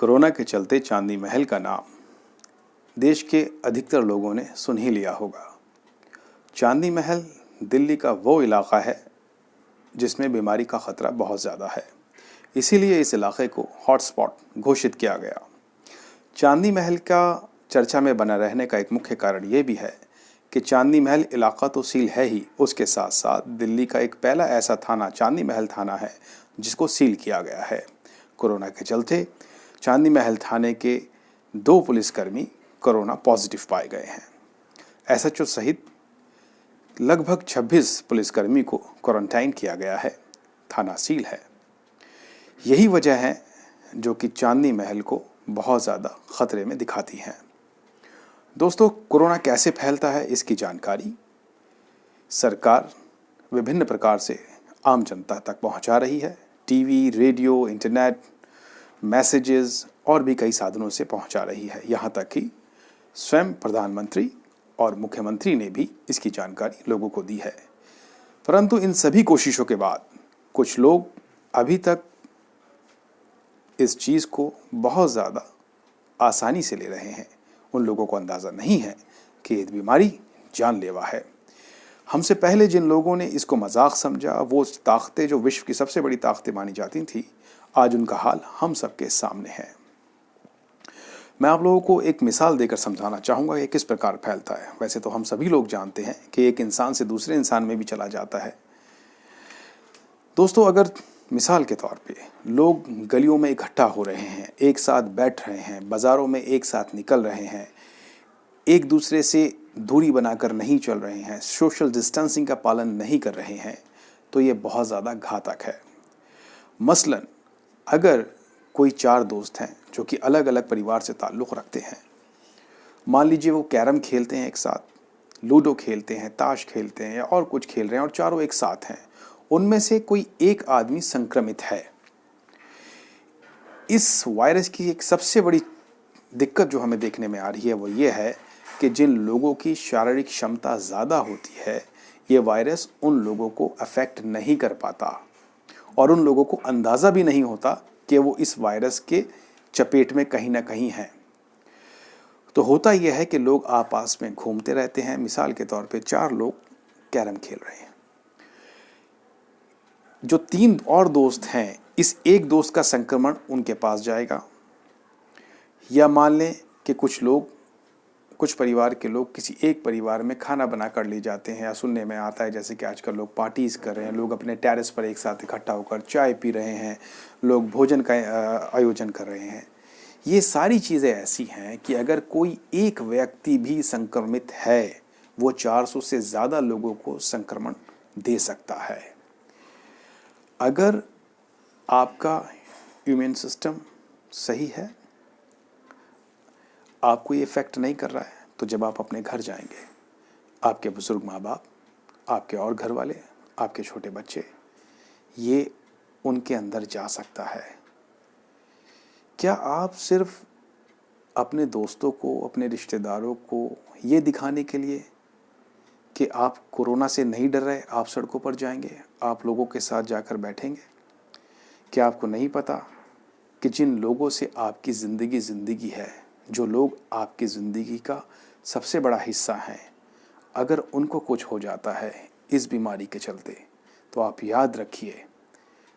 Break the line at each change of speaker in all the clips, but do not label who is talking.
Corona के चलते चांदनी महल का नाम देश के अधिकतर लोगों ने सुन ही लिया होगा। चांदनी महल दिल्ली का वो इलाका है जिसमें बीमारी का खतरा बहुत ज़्यादा है, इसीलिए इस इलाके को हॉटस्पॉट घोषित किया गया। चांदनी महल का चर्चा में बना रहने का एक मुख्य कारण ये भी है कि चांदनी महल इलाका तो सील है ही, उसके साथ साथ दिल्ली का एक पहला ऐसा थाना चांदनी महल थाना है जिसको सील किया गया है। कोरोना के चलते चांदनी महल थाने के 2 पुलिसकर्मी कोरोना पॉजिटिव पाए गए हैं। एसएचओ सहित लगभग 26 पुलिसकर्मी को क्वारंटाइन किया गया है। थाना सील है। यही वजह है जो कि चांदनी महल को बहुत ज़्यादा खतरे में दिखाती है। दोस्तों, कोरोना कैसे फैलता है इसकी जानकारी सरकार विभिन्न प्रकार से आम जनता तक पहुंचा रही है। टीवी, रेडियो, इंटरनेट, मैसेजेस और भी कई साधनों से पहुंचा रही है। यहाँ तक कि स्वयं प्रधानमंत्री और मुख्यमंत्री ने भी इसकी जानकारी लोगों को दी है। परंतु इन सभी कोशिशों के बाद कुछ लोग अभी तक इस चीज़ को बहुत ज़्यादा आसानी से ले रहे हैं। उन लोगों को अंदाज़ा नहीं है कि ये बीमारी जानलेवा है। हमसे पहले जिन लोगों ने इसको मजाक समझा, वो ताकतें जो विश्व की सबसे बड़ी ताकतें मानी जाती थी, आज उनका हाल हम सबके सामने है। मैं आप लोगों को एक मिसाल देकर समझाना चाहूँगा कि किस प्रकार फैलता है। वैसे तो हम सभी लोग जानते हैं कि एक इंसान से दूसरे इंसान में भी चला जाता है। दोस्तों, अगर मिसाल के तौर पे लोग गलियों में इकट्ठा हो रहे हैं, एक साथ बैठ रहे हैं, बाज़ारों में एक साथ निकल रहे हैं, एक दूसरे से दूरी बनाकर नहीं चल रहे हैं, सोशल डिस्टेंसिंग का पालन नहीं कर रहे हैं, तो ये बहुत ज़्यादा घातक है। मसलन अगर कोई 4 दोस्त हैं जो कि अलग अलग परिवार से ताल्लुक़ रखते हैं, मान लीजिए वो कैरम खेलते हैं एक साथ, लूडो खेलते हैं, ताश खेलते हैं या और कुछ खेल रहे हैं और चारों एक साथ हैं, उनमें से कोई एक आदमी संक्रमित है। इस वायरस की एक सबसे बड़ी दिक्कत जो हमें देखने में आ रही है वो ये है कि जिन लोगों की शारीरिक क्षमता ज़्यादा होती है, ये वायरस उन लोगों को अफेक्ट नहीं कर पाता और उन लोगों को अंदाज़ा भी नहीं होता कि वो इस वायरस के चपेट में कहीं ना कहीं हैं। तो होता यह है कि लोग आपस में घूमते रहते हैं। मिसाल के तौर पे 4 लोग कैरम खेल रहे हैं, जो 3 और दोस्त हैं, इस एक दोस्त का संक्रमण उनके पास जाएगा। या मान लें कि कुछ परिवार के लोग किसी एक परिवार में खाना बना कर ले जाते हैं, या सुनने में आता है जैसे कि आजकल लोग पार्टीज़ कर रहे हैं, लोग अपने टेरेस पर एक साथ इकट्ठा होकर चाय पी रहे हैं, लोग भोजन का आयोजन कर रहे हैं। ये सारी चीज़ें ऐसी हैं कि अगर कोई एक व्यक्ति भी संक्रमित है, वो 400 से ज़्यादा लोगों को संक्रमण दे सकता है। अगर आपका इम्यून सिस्टम सही है, आपको ये इफेक्ट नहीं कर रहा है, तो जब आप अपने घर जाएंगे, आपके बुजुर्ग माँ बाप, आपके और घर वाले, आपके छोटे बच्चे, ये उनके अंदर जा सकता है। क्या आप सिर्फ अपने दोस्तों को, अपने रिश्तेदारों को ये दिखाने के लिए कि आप कोरोना से नहीं डर रहे, आप सड़कों पर जाएंगे, आप लोगों के साथ जाकर बैठेंगे? क्या आपको नहीं पता कि जिन लोगों से आपकी ज़िंदगी है, जो लोग आपकी ज़िंदगी का सबसे बड़ा हिस्सा हैं, अगर उनको कुछ हो जाता है इस बीमारी के चलते, तो आप याद रखिए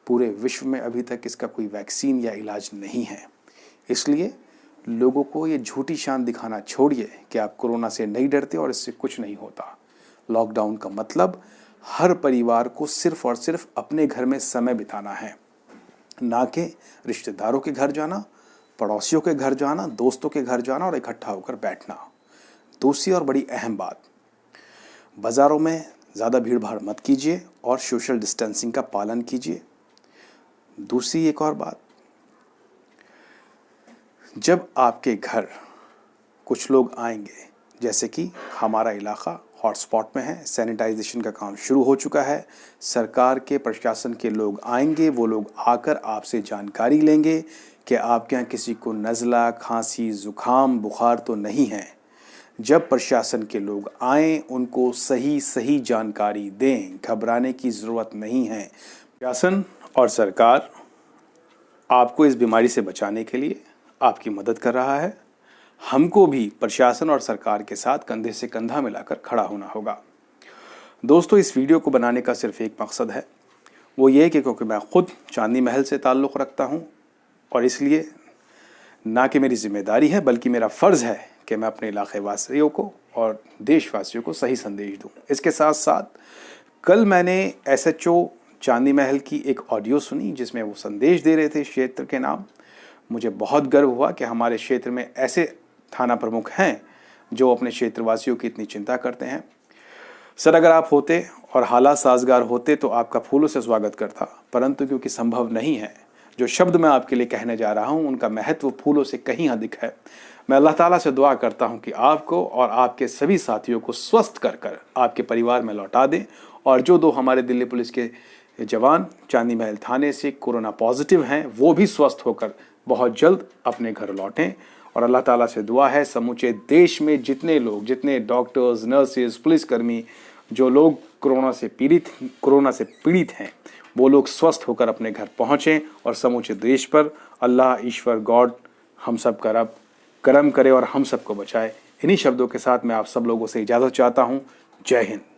पूरे विश्व में अभी तक इसका कोई वैक्सीन या इलाज नहीं है। इसलिए लोगों को ये झूठी शान दिखाना छोड़िए कि आप कोरोना से नहीं डरते और इससे कुछ नहीं होता। लॉकडाउन का मतलब हर परिवार को सिर्फ और सिर्फ अपने घर में समय बिताना है, ना कि रिश्तेदारों के घर जाना, पड़ोसियों के घर जाना, दोस्तों के घर जाना और इकट्ठा होकर बैठना। दूसरी और बड़ी अहम बात, बाज़ारों में ज़्यादा भीड़ भाड़ मत कीजिए और सोशल डिस्टेंसिंग का पालन कीजिए। दूसरी एक और बात, जब आपके घर कुछ लोग आएंगे, जैसे कि हमारा इलाका हॉटस्पॉट में है, सैनिटाइजेशन का काम शुरू हो चुका है, सरकार के प्रशासन के लोग आएंगे, वो लोग आकर आपसे जानकारी लेंगे कि आपके यहाँ किसी को नज़ला, खांसी, ज़ुकाम, बुखार तो नहीं है। जब प्रशासन के लोग आएँ, उनको सही जानकारी दें, घबराने की ज़रूरत नहीं है। प्रशासन और सरकार आपको इस बीमारी से बचाने के लिए आपकी मदद कर रहा है। हमको भी प्रशासन और सरकार के साथ कंधे से कंधा मिलाकर खड़ा होना होगा। दोस्तों, इस वीडियो को बनाने का सिर्फ एक मकसद है, वो ये कि क्योंकि मैं खुद चांदनी महल से ताल्लुक़ रखता हूँ और इसलिए ना कि मेरी जिम्मेदारी है बल्कि मेरा फ़र्ज़ है कि मैं अपने इलाके वासियों को और देशवासियों को सही संदेश दूँ। इसके साथ साथ कल मैंने SHO चांदनी महल की एक ऑडियो सुनी जिसमें वो संदेश दे रहे थे क्षेत्र के नाम। मुझे बहुत गर्व हुआ कि हमारे क्षेत्र में ऐसे थाना प्रमुख हैं जो अपने क्षेत्रवासियों की इतनी चिंता करते हैं। सर, अगर आप होते और हालात साजगार होते तो आपका फूलों से स्वागत करता, परंतु क्योंकि संभव नहीं है, जो शब्द मैं आपके लिए कहने जा रहा हूँ उनका महत्व फूलों से कहीं अधिक है। मैं अल्लाह ताला से दुआ करता हूँ कि आपको और आपके सभी साथियों को स्वस्थ कर कर आपके परिवार में लौटा दें, और जो 2 हमारे दिल्ली पुलिस के जवान चांदनी महल थाने से कोरोना पॉजिटिव हैं वो भी स्वस्थ होकर बहुत जल्द अपने घर लौटें। और अल्लाह ताला से दुआ है समूचे देश में जितने लोग, जितने डॉक्टर्स, नर्सेज, पुलिसकर्मी, जो लोग कोरोना से पीड़ित हैं, वो लोग स्वस्थ होकर अपने घर पहुँचें और समूचे देश पर अल्लाह, ईश्वर, गॉड हम सब का रब करम करे और हम सबको बचाए। इन्हीं शब्दों के साथ मैं आप सब लोगों से इजाज़त चाहता हूँ। जय हिंद।